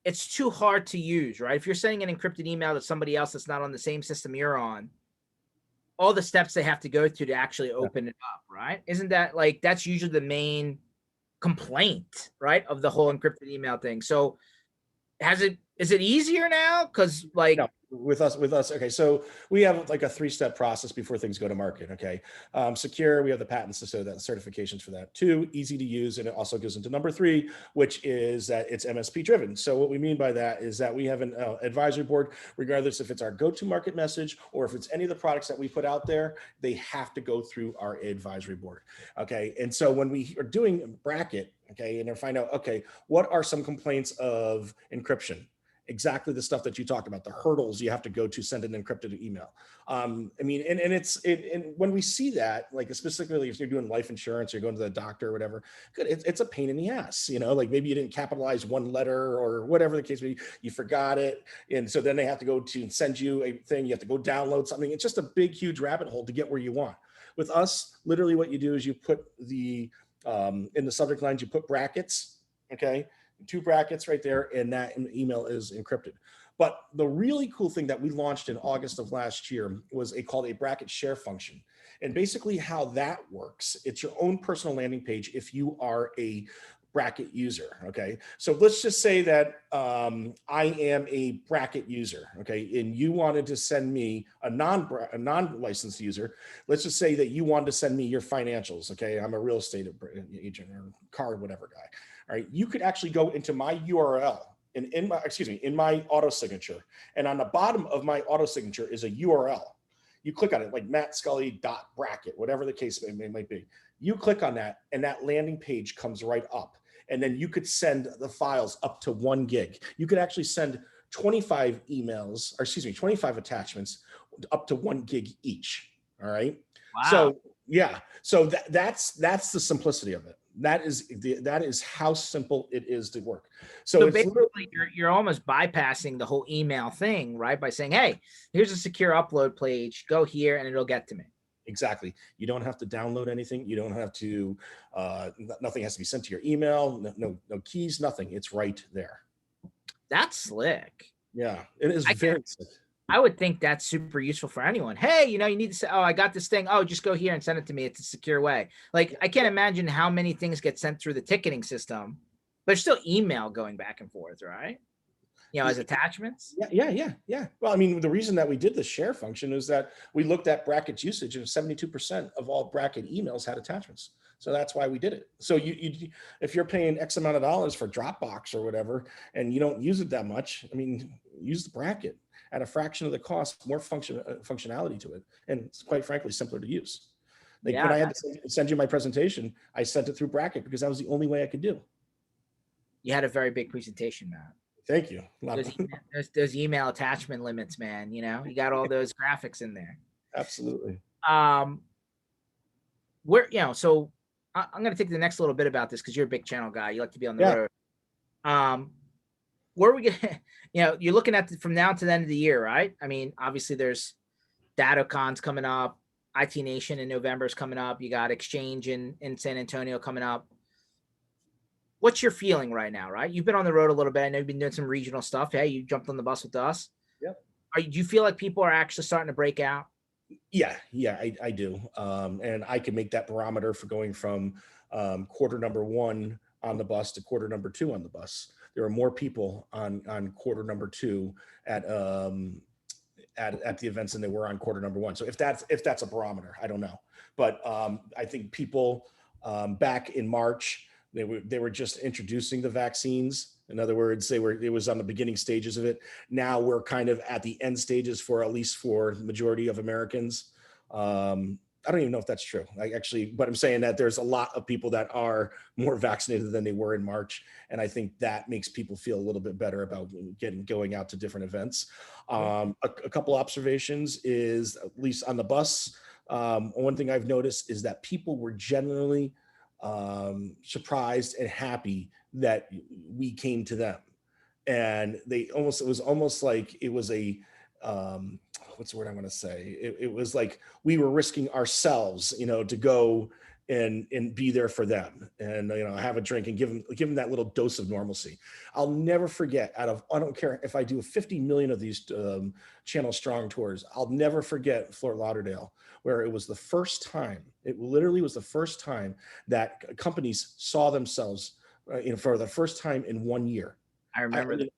it's too hard to use, right? If you're sending an encrypted email to somebody else that's not on the same system you're on, all the steps they have to go through to actually open it up, right? Isn't that like, that's usually the main complaint, right, of the whole encrypted email thing? So has it Is it easier now? Because like, No, with us. Okay. So we have like a 3-step process before things go to market. Okay. Secure, we have the patents, so that certifications for that. 2, easy to use. And it also goes into number 3, which is that it's MSP driven. So what we mean by that is that we have an advisory board, regardless if it's our go-to-market message or if it's any of the products that we put out there, they have to go through our advisory board. Okay. And so when we are doing bracket, okay, and find out, okay, what are some complaints of encryption? Exactly the stuff that you talked about, the hurdles you have to go to send an encrypted email. I mean, and and when we see that, like specifically if you're doing life insurance, you're going to the doctor or whatever, good, it's a pain in the ass, you know, like maybe you didn't capitalize one letter or whatever the case may be, you forgot it. And so then they have to go to send you a thing, you have to go download something. It's just a big, huge rabbit hole to get where you want. With us, literally what you do is you put the, in the subject lines, you put brackets, okay? 2 brackets right there, and that email is encrypted. But the really cool thing that we launched in August of last year was called a bracket share function. And basically how that works, it's your own personal landing page if you are a bracket user. Okay. So let's just say that I am a bracket user. Okay. And you wanted to send me a non-licensed user. Let's just say that you wanted to send me your financials. Okay. I'm a real estate agent or car, whatever guy. All right. You could actually go into my URL and in my auto signature. And on the bottom of my auto signature is a URL. You click on it like mattscully.bracket, whatever the case might be. You click on that and that landing page comes right up. And then you could send the files up to 1 gig. You could actually send 25 emails, or 25 attachments up to 1 gig each. All right. wow. So yeah. So that's the simplicity of it. That is how simple it is to work. So it's basically you're almost bypassing the whole email thing, right? By saying, hey, here's a secure upload page, go here and it'll get to me. Exactly. You don't have to download anything. You don't have to, nothing has to be sent to your email. No keys, nothing. It's right there. That's slick. Yeah, it is very slick. I would think that's super useful for anyone. Hey, you know, you need to say, oh, I got this thing. Oh, just go here and send it to me. It's a secure way. Like, I can't imagine how many things get sent through the ticketing system, but there's still email going back and forth, right? You know, as attachments. Yeah. Well, I mean, the reason that we did the share function is that we looked at brackets usage and 72% of all bracket emails had attachments. So that's why we did it. So you if you're paying X amount of dollars for Dropbox or whatever, and you don't use it that much, I mean, use the bracket at a fraction of the cost, more functionality to it. And it's quite frankly, simpler to use. Like when I had to send you my presentation, I sent it through bracket because that was the only way I could do. You had a very big presentation, Matt. Thank you. Those email attachment limits, man. You know, you got all those graphics in there. Absolutely. Where, you know, so I'm going to take the next little bit about this because you're a big channel guy. You like to be on the road. Where are we going? You know, you're looking at from now to the end of the year, right? I mean, obviously there's DataCon's coming up. IT Nation in November is coming up. You got Exchange in San Antonio coming up. What's your feeling right now, right? You've been on the road a little bit. I know you've been doing some regional stuff. Hey, you jumped on the bus with us. Yep. Do you feel like people are actually starting to break out? Yeah, I do. And I can make that barometer for going from quarter number 1 on the bus to quarter number 2 on the bus. There are more people on quarter number 2 at the events than they were on quarter number 1. So if that's a barometer, I don't know. But I think people back in March, they were just introducing the vaccines. In other words, it was on the beginning stages of it. Now we're kind of at the end stages at least for the majority of Americans. I don't even know if that's true. But I'm saying that there's a lot of people that are more vaccinated than they were in March. And I think that makes people feel a little bit better about going out to different events. A couple observations is, at least on the bus, one thing I've noticed is that people were generally surprised and happy that we came to them. And it was almost like it was a, what's the word I want to say? It was like we were risking ourselves, to go and be there for them and, have a drink and give them that little dose of normalcy. I'll never forget, I don't care if I do 50 million of these Channel Strong tours, I'll never forget Fort Lauderdale, where it was the first time, it literally was the first time that companies saw themselves for the first time in 1 year. I remember that.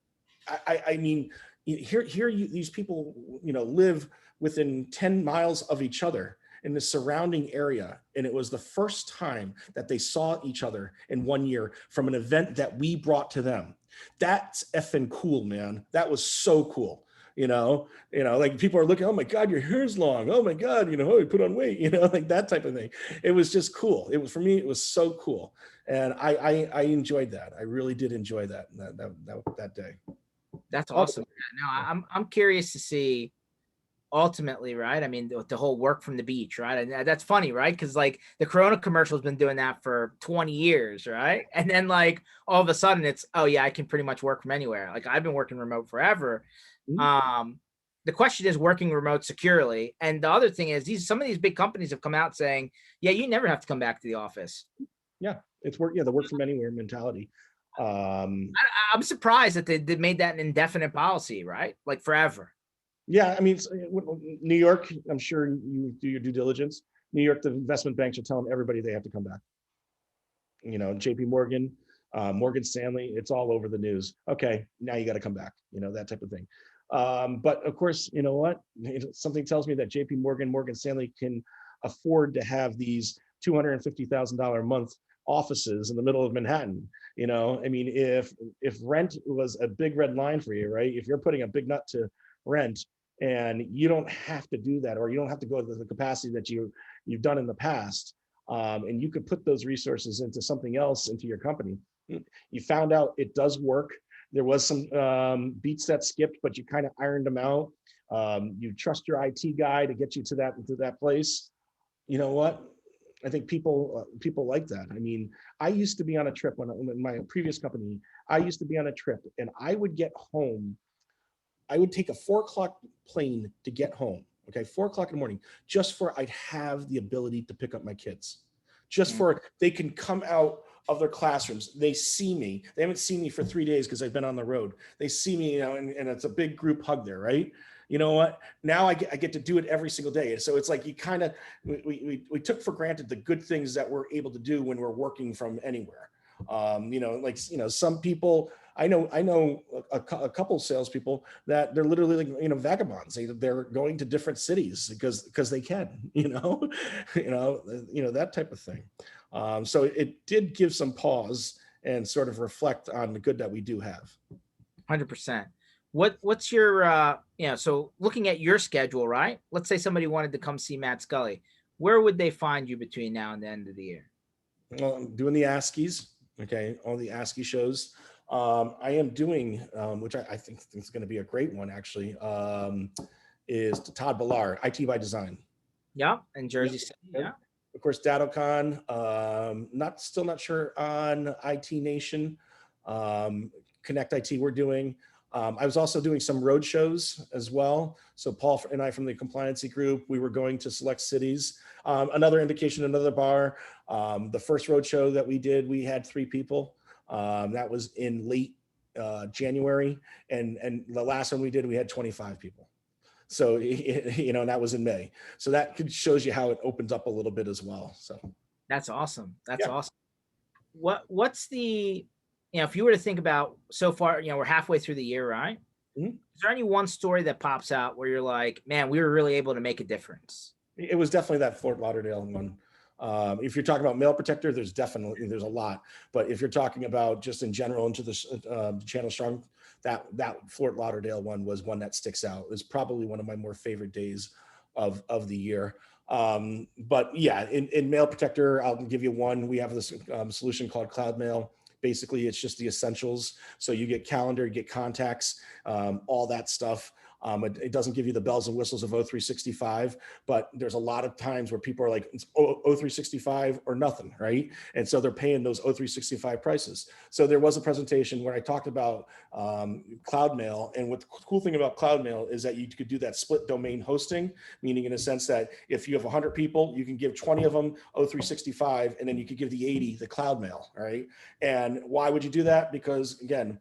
I mean, here these people, live within 10 miles of each other in the surrounding area. And it was the first time that they saw each other in 1 year from an event that we brought to them. That's effing cool, man. That was so cool. Like people are looking, oh my God, your hair's long. Oh my God, oh, you put on weight, like that type of thing. It was just cool. It was, for me, it was so cool. And I enjoyed that. I really did enjoy that day. That's Oh, awesome. Now I'm curious to see ultimately, right? I mean, the whole work from the beach, right? And that's funny, right? Because like the Corona commercial has been doing that for 20 years, right? And then like all of a sudden it's, oh yeah, I can pretty much work from anywhere. Like I've been working remote forever. The question is working remote securely. And the other thing is some of these big companies have come out saying, yeah, you never have to come back to the office. Yeah, it's work. Yeah, the work from anywhere mentality. I'm surprised that they made that an indefinite policy, right? Like forever. Yeah, I mean, New York, I'm sure you do your due diligence. New York, the investment banks are telling everybody they have to come back. JP Morgan, Morgan Stanley, it's all over the news. Okay, now you got to come back, that type of thing. But of course, you know what? Something tells me that JP Morgan, Morgan Stanley can afford to have these $250,000 a month offices in the middle of Manhattan. I mean, if rent was a big red line for you, right? If you're putting a big nut to rent and you don't have to do that, or you don't have to go to the capacity that you've done in the past, and you could put those resources into something else, into your company. You found out it does work. There was some beats that skipped, but you kind of ironed them out. You trust your IT guy to get you to that place. You know what? I think people like that. I mean, I used to be on a trip in my previous company. I used to be on a trip, and I would get home. I would take a 4 o'clock plane to get home. Okay, 4 o'clock in the morning, just for I'd have the ability to pick up my kids, just for they can come out of their classrooms. They see me. They haven't seen me for 3 days because I've been on the road. They see me, and it's a big group hug there, right? You know what? Now I get to do it every single day. So it's like you kind of we took for granted the good things that we're able to do when we're working from anywhere. Some people. I know a couple salespeople that they're literally like, vagabonds. They're going to different cities because they can, that type of thing. So it did give some pause and sort of reflect on the good that we do have. 100%. What's your, so looking at your schedule, right? Let's say somebody wanted to come see Matt Scully. Where would they find you between now and the end of the year? Well, I'm doing the ASCIIs, okay, all the ASCII shows. I am doing, which I think is going to be a great one, actually, is Todd Ballar, IT by Design. Yeah, in Jersey City. Yeah. Of course, DattoCon. Still not sure on IT Nation. Connect IT we're doing. I was also doing some road shows as well. So Paul and I from the compliancy group, we were going to select cities. Another indication, another bar. The first road show that we did, we had 3 people. That was in late January, and the last one we did, we had 25 people. So and that was in May. So that shows you how it opens up a little bit as well. So that's awesome. That's awesome. What's the, if you were to think about so far, we're halfway through the year, right? Mm-hmm. Is there any one story that pops out where you're like, man, we were really able to make a difference? It was definitely that Fort Lauderdale one. If you're talking about Mailprotector, there's a lot. But if you're talking about just in general into the channel strong, that Fort Lauderdale one was one that sticks out. It was probably one of my more favorite days of the year. But yeah, in Mailprotector, I'll give you one. We have this solution called Cloud Mail. Basically, it's just the essentials. So you get calendar, you get contacts, all that stuff. It doesn't give you the bells and whistles of O365, but there's a lot of times where people are like, it's O365 or nothing, right? And so they're paying those O365 prices. So there was a presentation where I talked about Cloud Mail, and what the cool thing about Cloud Mail is that you could do that split domain hosting, meaning in a sense that if you have 100 people, you can give 20 of them O365, and then you could give the 80 the Cloud Mail, right? And why would you do that? Because again,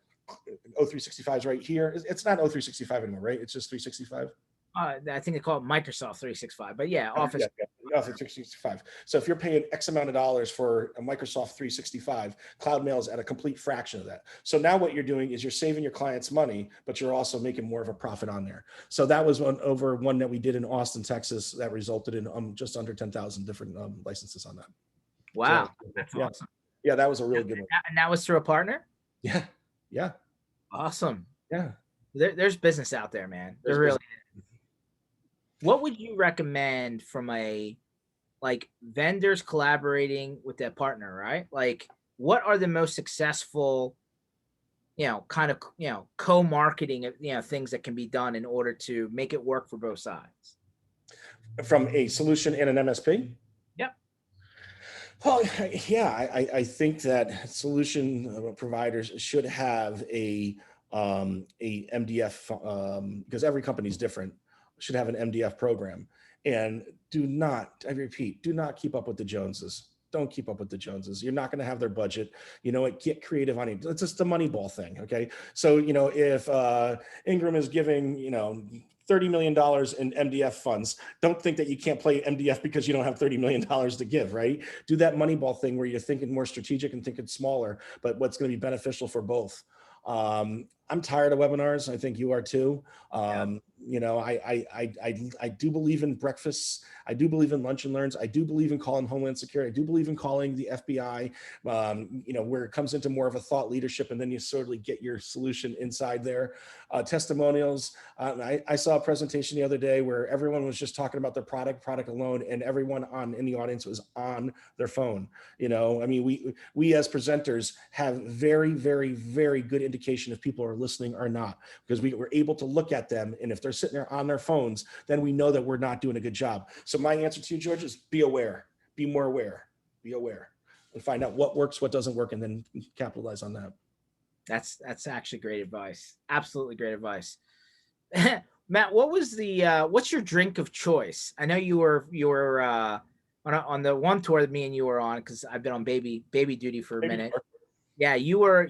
O365 is right here. It's not O365 anymore, right? It's just 365. I think they call it Microsoft 365, but yeah, Office. Office 365. So if you're paying X amount of dollars for a Microsoft 365, Cloud Mail is at a complete fraction of that. So now what you're doing is you're saving your clients money, but you're also making more of a profit on there. So that was one that we did in Austin, Texas, that resulted in just under 10,000 different licenses on that. Wow, So, that's yeah. awesome. Yeah, that was a really good one. And that was through a partner? Yeah. Yeah. Awesome. Yeah. There's business out there, man. There really is. What would you recommend from like vendors collaborating with their partner, right? Like, what are the most successful, kind of, co-marketing, things that can be done in order to make it work for both sides? From a solution and an MSP? Yep. Well, yeah, I think that solution providers should have a MDF, because every company is different, should have an MDF program. And I repeat, do not keep up with the Joneses. Don't keep up with the Joneses. You're not going to have their budget. Get creative on it. It's just the Moneyball thing. Okay. So, if Ingram is giving, $30 million in MDF funds, don't think that you can't play MDF because you don't have $30 million to give, right? Do that Moneyball thing where you're thinking more strategic and thinking smaller, but what's going to be beneficial for both. I'm tired of webinars. I think you are too. I do believe in breakfasts. I do believe in lunch and learns. I do believe in calling Homeland Security. I do believe in calling the FBI, where it comes into more of a thought leadership, and then you sort of get your solution inside there. Testimonials. I saw a presentation the other day where everyone was just talking about their product alone, and everyone in the audience was on their phone. We as presenters have very, very, very good indication if people are listening or not, because we were able to look at them, and if they're sitting there on their phones, then we know that we're not doing a good job. So my answer to you, George, is be aware, be more aware, be aware, and find out what works, what doesn't work, and then capitalize on that. That's actually great advice. Absolutely great advice. Matt, what's your drink of choice? I know you were on the one tour that me and you were on, because I've been on baby duty for a minute. Yeah, you were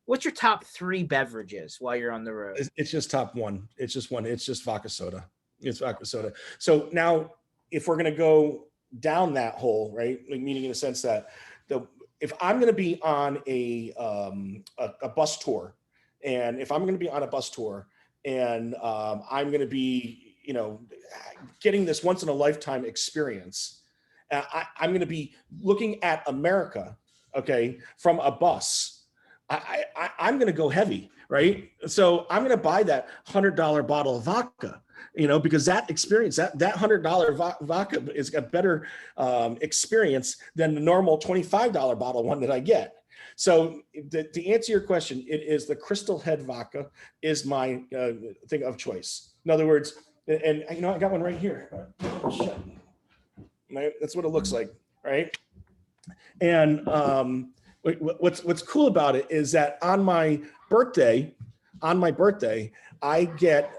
what's your top 3 beverages while you're on the road? It's just top one. It's just one. It's just vodka soda. It's vodka soda. So now, if we're going to go down that hole, right? Meaning in the sense that if I'm going to be on a bus tour, and if I'm going to be on a bus tour, and I'm going to be, getting this once in a lifetime experience, I'm going to be looking at America, okay, from a bus. I'm going to go heavy, right? So I'm going to buy that $100 bottle of vodka, because that experience, that $100 vodka is a better experience than the normal $25 bottle one that I get. So to answer your question, it is the Crystal Head vodka is my thing of choice. In other words, and I got one right here. That's what it looks like, right? And what's cool about it is that on my birthday, I get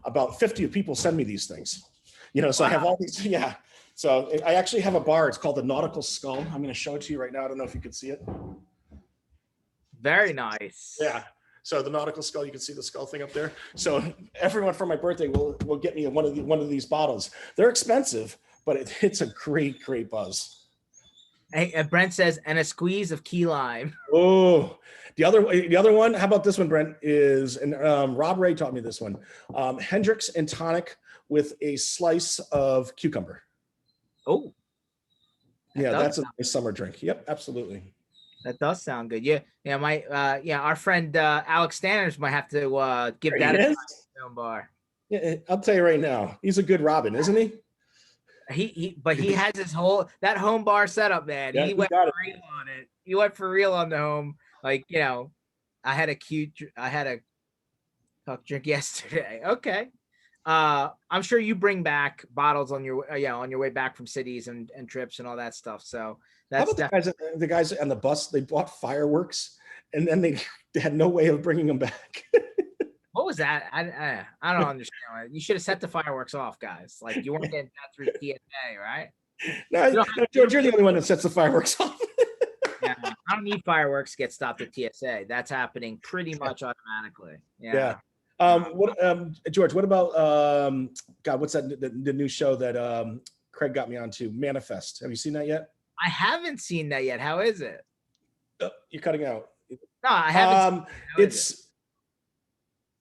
about 50 people send me these things, so I have all these. Yeah. So I actually have a bar. It's called the Nautical Skull. I'm going to show it to you right now. I don't know if you can see it. Very nice. Yeah. So the Nautical Skull, you can see the skull thing up there. So everyone for my birthday will get me one of these bottles. They're expensive, but it's a great buzz. Hey, Brent says, and a squeeze of key lime. Oh, the other one. How about this one, Brent? Is, and Rob Ray taught me this one. Hendrix and tonic with a slice of cucumber. Oh, yeah, that's a nice summer drink. Yep, absolutely. That does sound good. Yeah, our friend Alex Stanners might have to give that a bar. Yeah, I'll tell you right now, he's a good Robin, isn't he? But he has his that home bar setup, man. Yeah, he went for real on it. He went for real on the home. Like, I had a drink yesterday. Okay. I'm sure you bring back bottles on your way back from cities and trips and all that stuff. So that's the guys on the bus. They bought fireworks and then they had no way of bringing them back. What was that? I don't understand. You should have set the fireworks off, guys. Like, you weren't getting that through TSA, right? No, George, you're the only one that sets the fireworks off. Yeah, I don't need fireworks to get stopped at TSA. That's happening pretty much automatically. Yeah. George, what about God, what's that the new show that Craig got me onto, Manifest? Have you seen that yet? I haven't seen that yet. How is it? You're cutting out. No, I haven't seen it. How is it?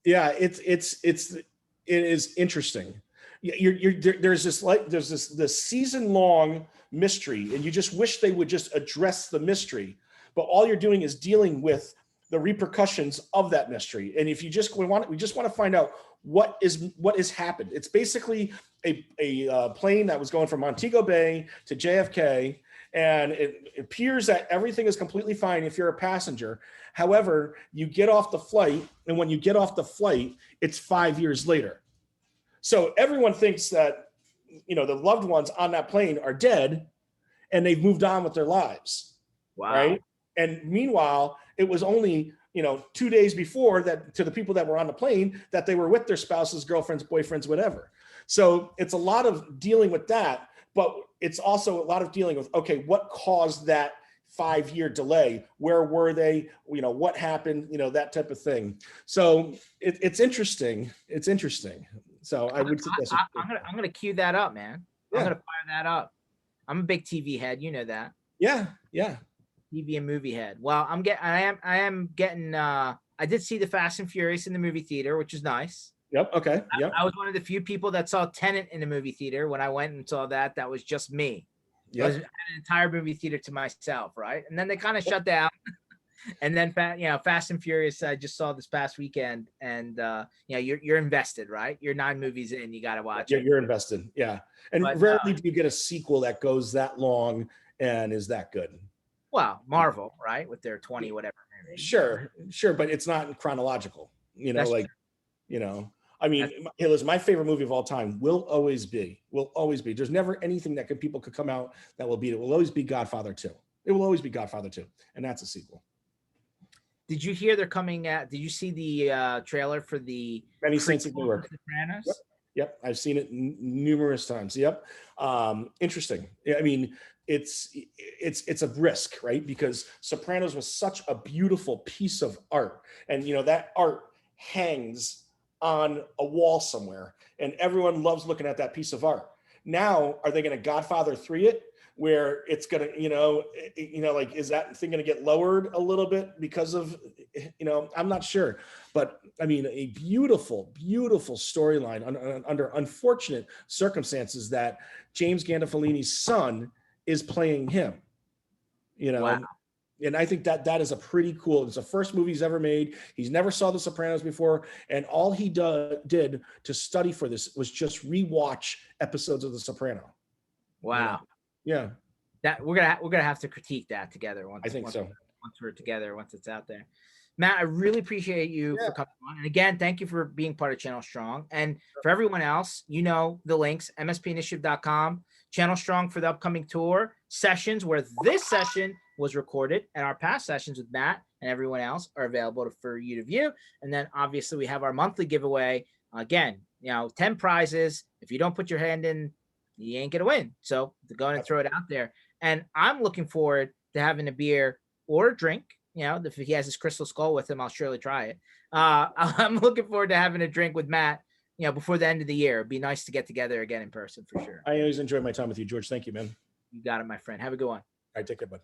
Yeah, it is interesting. There's this season long mystery, and you just wish they would just address the mystery, but all you're doing is dealing with the repercussions of that mystery. And if you just we just want to find out what has happened. It's basically a plane that was going from Montego Bay to JFK, and it appears that everything is completely fine if you're a passenger. However, you get off the flight, and when you get off the flight, it's 5 years later. So everyone thinks that, the loved ones on that plane are dead and they've moved on with their lives. Wow. Right. And meanwhile, it was only, 2 days before that, to the people that were on the plane, that they were with their spouses, girlfriends, boyfriends, whatever. So it's a lot of dealing with that, but it's also a lot of dealing with, okay, what caused that 5-year delay? Where were they? What happened? That type of thing. So it's interesting. It's interesting. So I would suggest I'm gonna cue that up, man. Yeah. I'm gonna fire that up. I'm a big TV head, you know that. Yeah. TV and movie head. Well, I am getting I did see the Fast and Furious in the movie theater, which is nice. Yep. Okay. Yep. I was one of the few people that saw Tenet in the movie theater. When I went and saw that was just me. Yep. I had an entire movie theater to myself, right? And then they kind of shut down. And then Fast and Furious I just saw this past weekend, and you're invested, right? You're 9 movies in, you got to watch it. You're invested. Yeah. And rarely do you get a sequel that goes that long and is that good. Well, Marvel, right? With their 20 whatever movies. Sure, but it's not chronological. That's true. I mean, listen, my favorite movie of all time will always be. There's never anything that people could come out that will beat it. It will always be Godfather 2. It will always be Godfather 2, and that's a sequel. Did you hear they're coming at? Did you see the trailer for the Many Saints of Newark? Sopranos? Yep, I've seen it numerous times. Yep, interesting. I mean, it's a risk, right? Because Sopranos was such a beautiful piece of art, and that art hangs on a wall somewhere, and everyone loves looking at that piece of art. Now, are they going to Godfather 3 it? Where it's gonna, like, is that thing gonna get lowered a little bit because of, I'm not sure, but I mean, a beautiful, beautiful storyline under unfortunate circumstances that James Gandolfini's son is playing him, Wow. And I think that is a pretty cool. It's the first movie he's ever made. He's never saw The Sopranos before, and all he did to study for this was just rewatch episodes of The Soprano. Wow. Yeah, that we're gonna have to critique that together once. I think so. Once we're together, once it's out there, Matt, I really appreciate you for coming on. And again, thank you for being part of Channel Strong. And for everyone else, the links: MSPinitiative.com, Channel Strong for the upcoming tour sessions, where this session was recorded, and our past sessions with Matt and everyone else are available for you to view. And then obviously we have our monthly giveaway. Again, 10 prizes. If you don't put your hand in, you ain't gonna win. So go and throw it out there. And I'm looking forward to having a beer or a drink. If he has his Crystal Skull with him, I'll surely try it. I'm looking forward to having a drink with Matt, before the end of the year. It'd be nice to get together again in person for sure. I always enjoy my time with you, George. Thank you, man. You got it, my friend. Have a good one. All right, take care, bud.